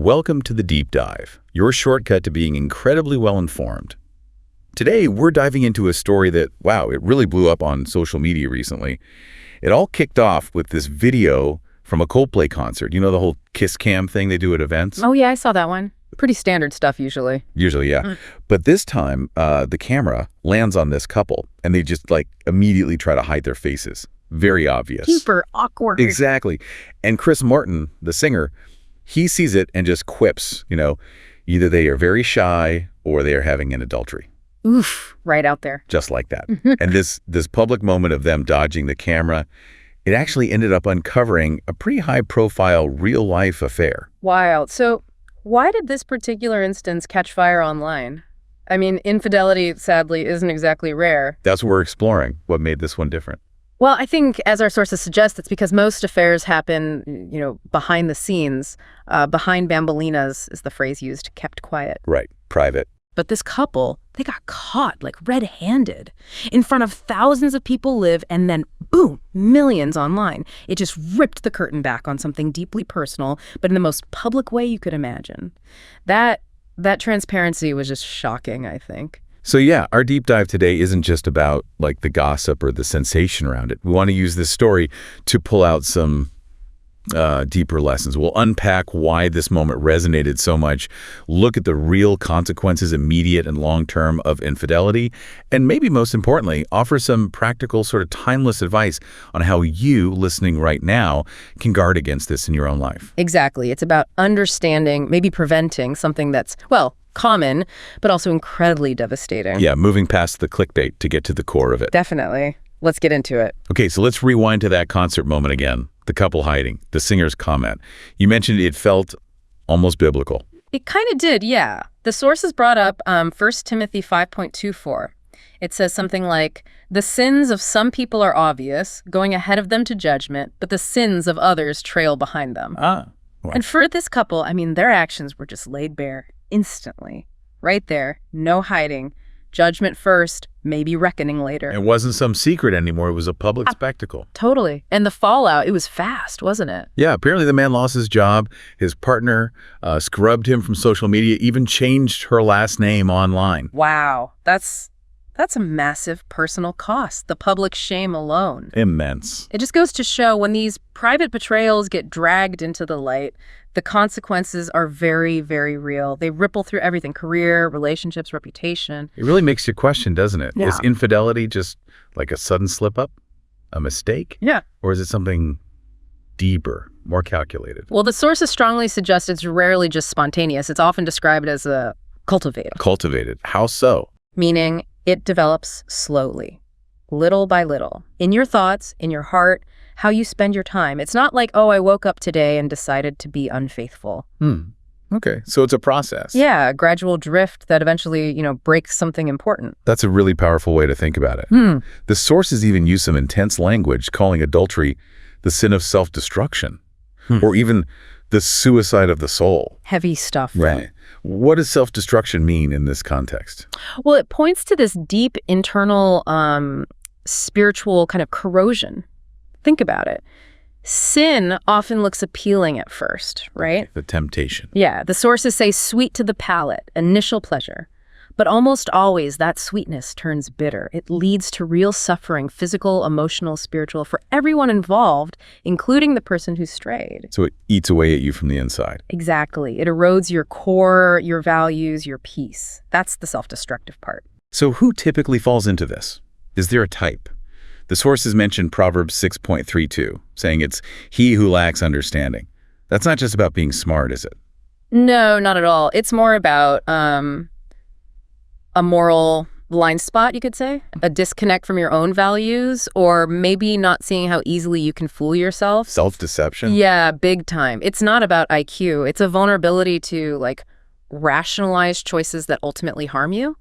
Welcome to the Deep Dive, your shortcut to being incredibly well-informed. Today, we're diving into a story that, wow, it really blew up on social media recently. It all kicked off with this video from a Coldplay concert. You know the whole kiss cam thing they do at events? Oh, yeah, I saw that one. Pretty standard stuff usually. Usually, yeah. But this time, the camera lands on this couple, and they just, immediately try to hide their faces. Very obvious. Super awkward. Exactly. And Chris Martin, the singer, he sees it and just quips, either they are very shy or they are having an adultery. Oof, right out there. Just like that. And this public moment of them dodging the camera, it actually ended up uncovering a pretty high-profile real-life affair. Wild. So why did this particular instance catch fire online? I mean, infidelity, sadly, isn't exactly rare. That's what we're exploring. What made this one different? Well, I think, as our sources suggest, it's because most affairs happen, behind the scenes. Behind bambalinas is the phrase used, kept quiet. Right. Private. But this couple, they got caught, red-handed. In front of thousands of people live, and then, boom, millions online. It just ripped the curtain back on something deeply personal, but in the most public way you could imagine. That transparency was just shocking, I think. So yeah, our deep dive today isn't just about the gossip or the sensation around it. We want to use this story to pull out some deeper lessons. We'll unpack why this moment resonated so much, look at the real consequences, immediate and long-term, of infidelity, and maybe most importantly, offer some practical, sort of timeless advice on how you, listening right now, can guard against this in your own life. Exactly. It's about understanding, maybe preventing something that's, common, but also incredibly devastating. Yeah, moving past the clickbait to get to the core of it. Definitely. Let's get into it. Okay, so let's rewind to that concert moment again. The couple hiding, the singer's comment. You mentioned it felt almost biblical. It kind of did, yeah. The sources brought up 1 Timothy 5.24. It says something like, "The sins of some people are obvious, going ahead of them to judgment, but the sins of others trail behind them." Well. And for this couple, their actions were just laid bare instantly. Right there, no hiding. Judgment first, maybe reckoning later. It wasn't some secret anymore. It was a public spectacle. Totally. And the fallout, it was fast, wasn't it? Yeah, apparently the man lost his job. His partner scrubbed him from social media, even changed her last name online. Wow. That's a massive personal cost, the public shame alone. Immense. It just goes to show when these private betrayals get dragged into the light, the consequences are very, very real. They ripple through everything: career, relationships, reputation. It really makes you question, doesn't it? Yeah. Is infidelity just like a sudden slip-up, a mistake? Yeah. Or is it something deeper, more calculated? Well, the sources strongly suggest it's rarely just spontaneous. It's often described as a cultivating. Cultivated. How so? Meaning it develops slowly, little by little, in your thoughts, in your heart, how you spend your time. It's not like, I woke up today and decided to be unfaithful. Okay, so it's a process. Yeah, a gradual drift that eventually, breaks something important. That's a really powerful way to think about it. The sources even use some intense language, calling adultery the sin of self-destruction, or even the suicide of the soul. Heavy stuff. Right. What does self-destruction mean in this context? Well, it points to this deep internal spiritual kind of corrosion. Think about it. Sin often looks appealing at first, right? The temptation. Yeah, the sources say sweet to the palate, initial pleasure. But almost always that sweetness turns bitter. It leads to real suffering, physical, emotional, spiritual, for everyone involved, including the person who strayed. So it eats away at you from the inside. Exactly. It erodes your core, your values, your peace. That's the self-destructive part. So who typically falls into this? Is there a type? The sources mention Proverbs 6.32, saying it's he who lacks understanding. That's not just about being smart, is it? No, not at all. It's more about a moral blind spot, you could say, a disconnect from your own values, or maybe not seeing how easily you can fool yourself. Self-deception? Yeah, big time. It's not about IQ. It's a vulnerability to rationalize choices that ultimately harm you.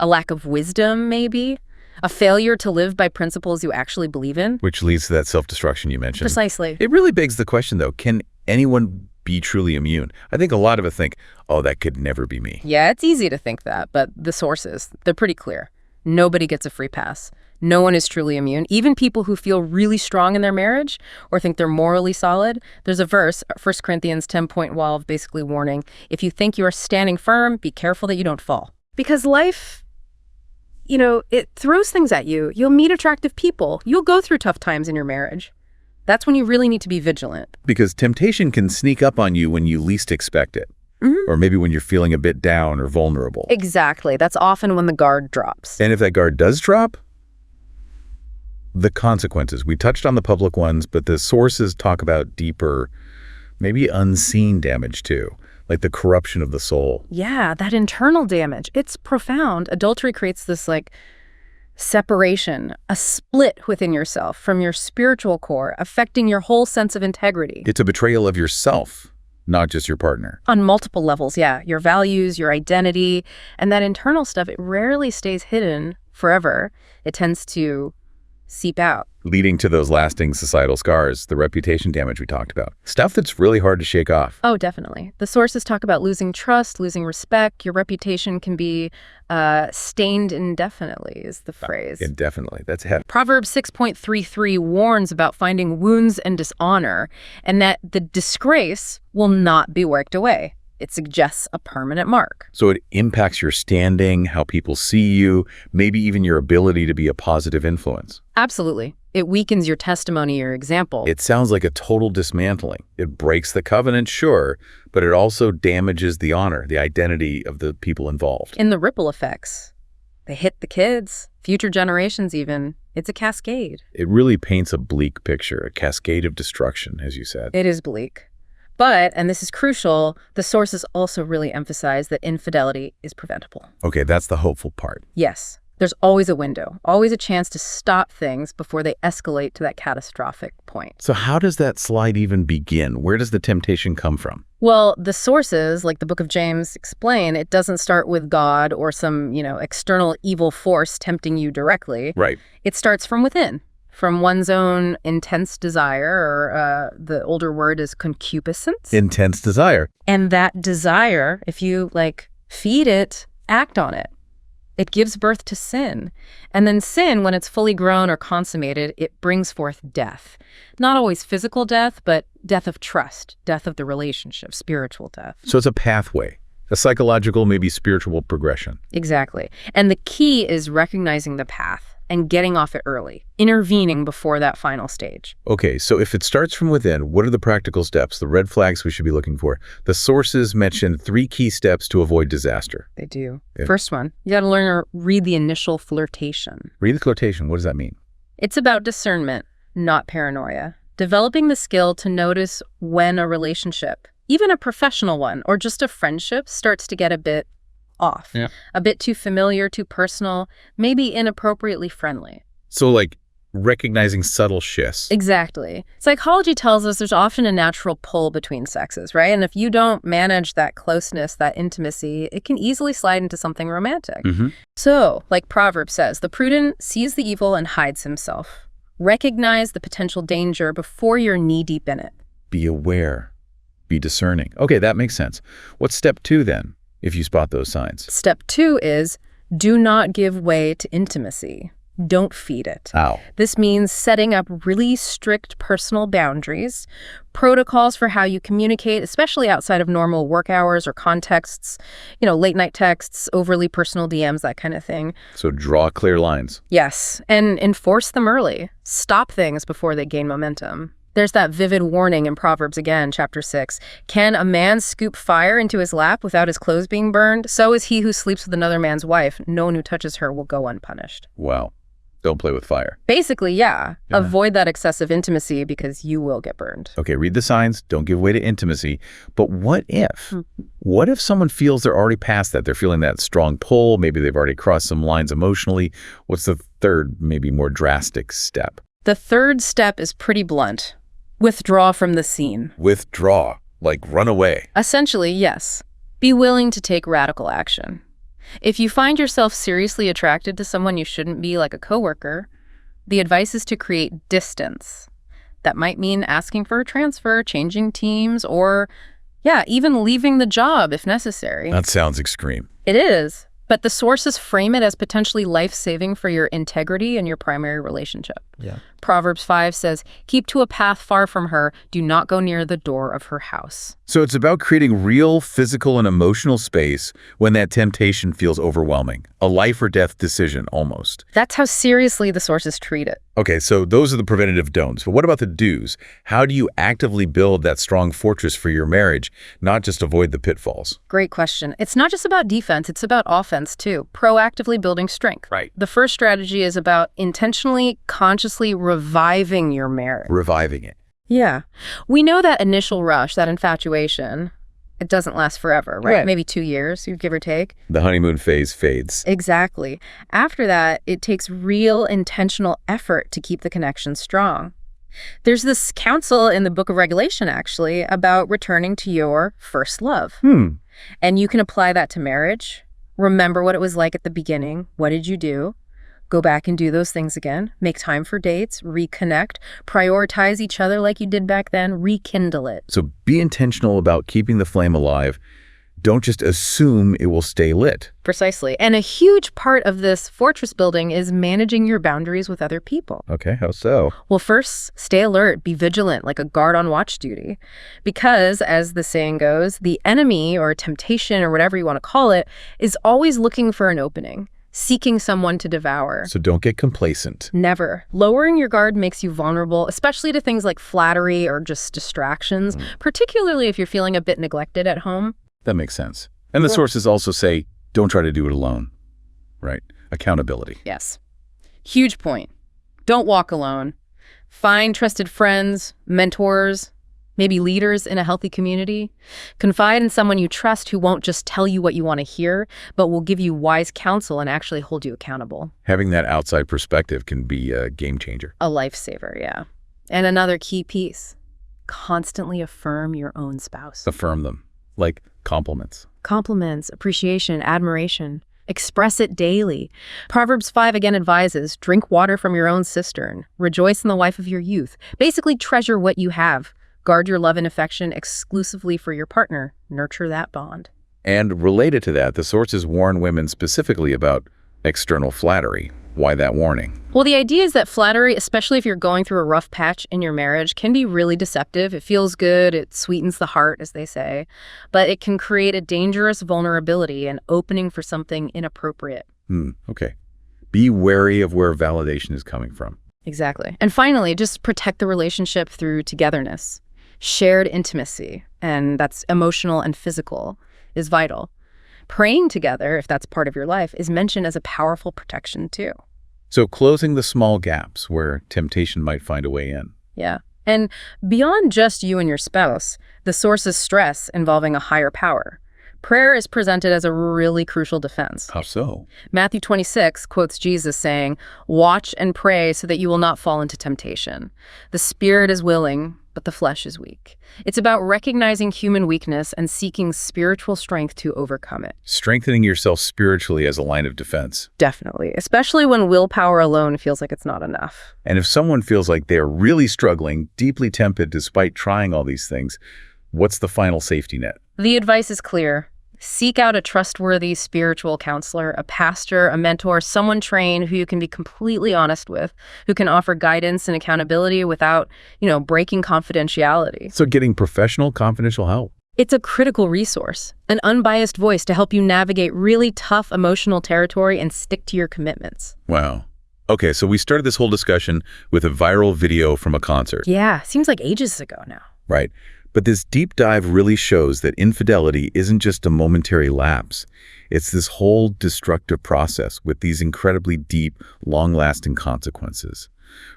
A lack of wisdom, maybe. A failure to live by principles you actually believe in. Which leads to that self-destruction you mentioned. Precisely. It really begs the question, though, can anyone be truly immune? I think a lot of us think, that could never be me. Yeah, it's easy to think that, but the sources, they're pretty clear. Nobody gets a free pass. No one is truly immune. Even people who feel really strong in their marriage or think they're morally solid. There's a verse, 1 Corinthians 10:12, basically warning, if you think you are standing firm, be careful that you don't fall. Because life, it throws things at you. You'll meet attractive people. You'll go through tough times in your marriage. That's when you really need to be vigilant. Because temptation can sneak up on you when you least expect it. Or maybe when you're feeling a bit down or vulnerable. Exactly. That's often when the guard drops. And if that guard does drop, the consequences. We touched on the public ones, but the sources talk about deeper, maybe unseen damage too, like the corruption of the soul. Yeah, that internal damage. It's profound. Adultery creates this separation, a split within yourself from your spiritual core, affecting your whole sense of integrity. It's a betrayal of yourself, not just your partner. On multiple levels, yeah. Your values, your identity, and that internal stuff, it rarely stays hidden forever. It tends to seep out. Leading to those lasting societal scars, the reputation damage we talked about. Stuff that's really hard to shake off. Oh, definitely. The sources talk about losing trust, losing respect. Your reputation can be stained indefinitely, is the phrase. Indefinitely. That's heavy. Proverbs 6.33 warns about finding wounds and dishonor, and that the disgrace will not be worked away. It suggests a permanent mark. So it impacts your standing, how people see you, maybe even your ability to be a positive influence. Absolutely. It weakens your testimony, your example. It sounds like a total dismantling. It breaks the covenant, sure, but it also damages the honor, the identity of the people involved. In the ripple effects, they hit the kids, future generations even. It's a cascade. It really paints a bleak picture, a cascade of destruction, as you said. It is bleak. But, and this is crucial, the sources also really emphasize that infidelity is preventable. Okay, that's the hopeful part. Yes. There's always a window, always a chance to stop things before they escalate to that catastrophic point. So how does that slide even begin? Where does the temptation come from? Well, the sources, like the book of James, explain it doesn't start with God or some, external evil force tempting you directly. Right. It starts from within. From one's own intense desire, or the older word is concupiscence. Intense desire. And that desire, if you feed it, act on it. It gives birth to sin. And then sin, when it's fully grown or consummated, it brings forth death. Not always physical death, but death of trust, death of the relationship, spiritual death. So it's a pathway, a psychological, maybe spiritual progression. Exactly. And the key is recognizing the path and getting off it early, intervening before that final stage. Okay, so if it starts from within, what are the practical steps, the red flags we should be looking for? The sources mention 3 key steps to avoid disaster. They do. Yeah. First one, you got to learn to read the initial flirtation. Read the flirtation. What does that mean? It's about discernment, not paranoia. Developing the skill to notice when a relationship, even a professional one or just a friendship, starts to get a bit off. Yeah. A bit too familiar, too personal, maybe inappropriately friendly. So recognizing subtle shifts. Exactly. Psychology tells us there's often a natural pull between sexes, right? And if you don't manage that closeness, that intimacy, it can easily slide into something romantic. Mm-hmm. So, like Proverbs says, the prudent sees the evil and hides himself. Recognize the potential danger before you're knee-deep in it. Be aware. Be discerning. Okay, that makes sense. What's step 2 then, if you spot those signs? Step 2 is do not give way to intimacy. Don't feed it. Ow. This means setting up really strict personal boundaries, protocols for how you communicate, especially outside of normal work hours or contexts, late night texts, overly personal DMs, that kind of thing. So draw clear lines. Yes, and enforce them early. Stop things before they gain momentum. There's that vivid warning in Proverbs again, chapter 6. Can a man scoop fire into his lap without his clothes being burned? So is he who sleeps with another man's wife. No one who touches her will go unpunished. Wow. Don't play with fire. Basically, yeah. Yeah. Avoid that excessive intimacy because you will get burned. Okay, read the signs. Don't give way to intimacy. But what if? What if someone feels they're already past that? They're feeling that strong pull. Maybe they've already crossed some lines emotionally. What's the third, maybe more drastic step? The third step is pretty blunt. Withdraw from the scene. Withdraw. Like run away. Essentially, yes. Be willing to take radical action. If you find yourself seriously attracted to someone you shouldn't be, like a coworker, the advice is to create distance. That might mean asking for a transfer, changing teams, or, even leaving the job if necessary. That sounds extreme. It is, But the sources frame it as potentially life-saving for your integrity and your primary relationship. Yeah. Proverbs 5 says, "Keep to a path far from her. Do not go near the door of her house." So it's about creating real physical and emotional space when that temptation feels overwhelming. A life or death decision, almost. That's how seriously the sources treat it. Okay, so those are the preventative don'ts. But what about the do's? How do you actively build that strong fortress for your marriage, not just avoid the pitfalls? Great question. It's not just about defense, it's about offense too. Proactively building strength. Right. The first strategy is about intentionally, consciously reviving your marriage. Reviving it. Yeah. We know that initial rush, that infatuation, it doesn't last forever, right? Right. Maybe 2 years, you give or take. The honeymoon phase fades. Exactly. After that, it takes real intentional effort to keep the connection strong. There's this counsel in the Book of Regulation, actually, about returning to your first love. And you can apply that to marriage. Remember what it was like at the beginning. What did you do? Go back and do those things again. Make time for dates, reconnect, prioritize each other like you did back then, rekindle it. So be intentional about keeping the flame alive. Don't just assume it will stay lit. Precisely. And a huge part of this fortress building is managing your boundaries with other people. Okay, how so? Well, first, stay alert, be vigilant, like a guard on watch duty. Because, as the saying goes, the enemy or temptation or whatever you want to call it is always looking for an opening, seeking someone to devour. So don't get complacent. Never. Lowering your guard makes you vulnerable, especially to things like flattery or just distractions, particularly if you're feeling a bit neglected at home. That makes sense. And the sources also say, don't try to do it alone. Right? Accountability. Yes. Huge point. Don't walk alone. Find trusted friends, mentors, maybe leaders in a healthy community. Confide in someone you trust who won't just tell you what you want to hear, but will give you wise counsel and actually hold you accountable. Having that outside perspective can be a game changer. A lifesaver, yeah. And another key piece, constantly affirm your own spouse. Affirm them. Like compliments. Compliments, appreciation, admiration. Express it daily. Proverbs 5 again advises, drink water from your own cistern. Rejoice in the wife of your youth. Basically, treasure what you have. Guard your love and affection exclusively for your partner. Nurture that bond. And related to that, the sources warn women specifically about external flattery. Why that warning? Well, the idea is that flattery, especially if you're going through a rough patch in your marriage, can be really deceptive. It feels good, it sweetens the heart, as they say, but it can create a dangerous vulnerability and opening for something inappropriate. Okay. Be wary of where validation is coming from. Exactly. And finally, just protect the relationship through togetherness. Shared intimacy, and that's emotional and physical, is vital. Praying together, if that's part of your life, is mentioned as a powerful protection too. So closing the small gaps where temptation might find a way in. Yeah. And beyond just you and your spouse, the sources stress involving a higher power. Prayer is presented as a really crucial defense. How so? Matthew 26 quotes Jesus saying, "Watch and pray so that you will not fall into temptation. The spirit is willing, but the flesh is weak." It's about recognizing human weakness and seeking spiritual strength to overcome it. Strengthening yourself spiritually as a line of defense. Definitely, especially when willpower alone feels like it's not enough. And if someone feels like they're really struggling, deeply tempted despite trying all these things, what's the final safety net? The advice is clear. Seek out a trustworthy spiritual counselor, a pastor, a mentor, someone trained who you can be completely honest with, who can offer guidance and accountability without, breaking confidentiality. So getting professional, confidential help. It's a critical resource, an unbiased voice to help you navigate really tough emotional territory and stick to your commitments. Wow. Okay, so we started this whole discussion with a viral video from a concert. Yeah, seems like ages ago now. Right. But this deep dive really shows that infidelity isn't just a momentary lapse. It's this whole destructive process with these incredibly deep, long-lasting consequences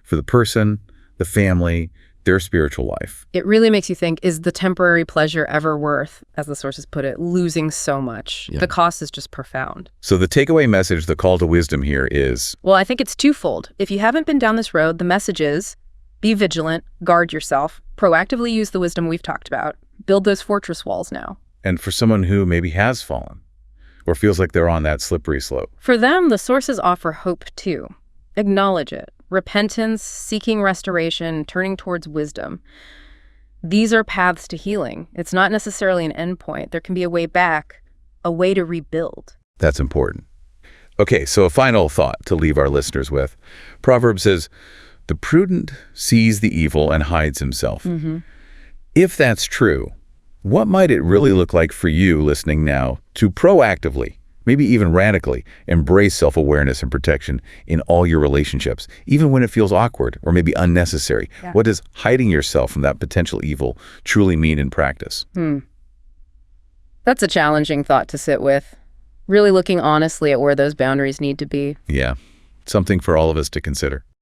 for the person, the family, their spiritual life. It really makes you think, is the temporary pleasure ever worth, as the sources put it, losing so much? Yeah. The cost is just profound. So the takeaway message, the call to wisdom here is... Well, I think it's twofold. If you haven't been down this road, the message is, be vigilant, guard yourself, proactively use the wisdom we've talked about, build those fortress walls now. And for someone who maybe has fallen or feels like they're on that slippery slope. For them, the sources offer hope too. Acknowledge it. Repentance, seeking restoration, turning towards wisdom. These are paths to healing. It's not necessarily an endpoint. There can be a way back, a way to rebuild. That's important. Okay, so a final thought to leave our listeners with. Proverbs says, "The prudent sees the evil and hides himself." If that's true, what might it really look like for you listening now to proactively, maybe even radically, embrace self-awareness and protection in all your relationships, even when it feels awkward or maybe unnecessary? Yeah. What does hiding yourself from that potential evil truly mean in practice? That's a challenging thought to sit with. Really looking honestly at where those boundaries need to be. Yeah, something for all of us to consider.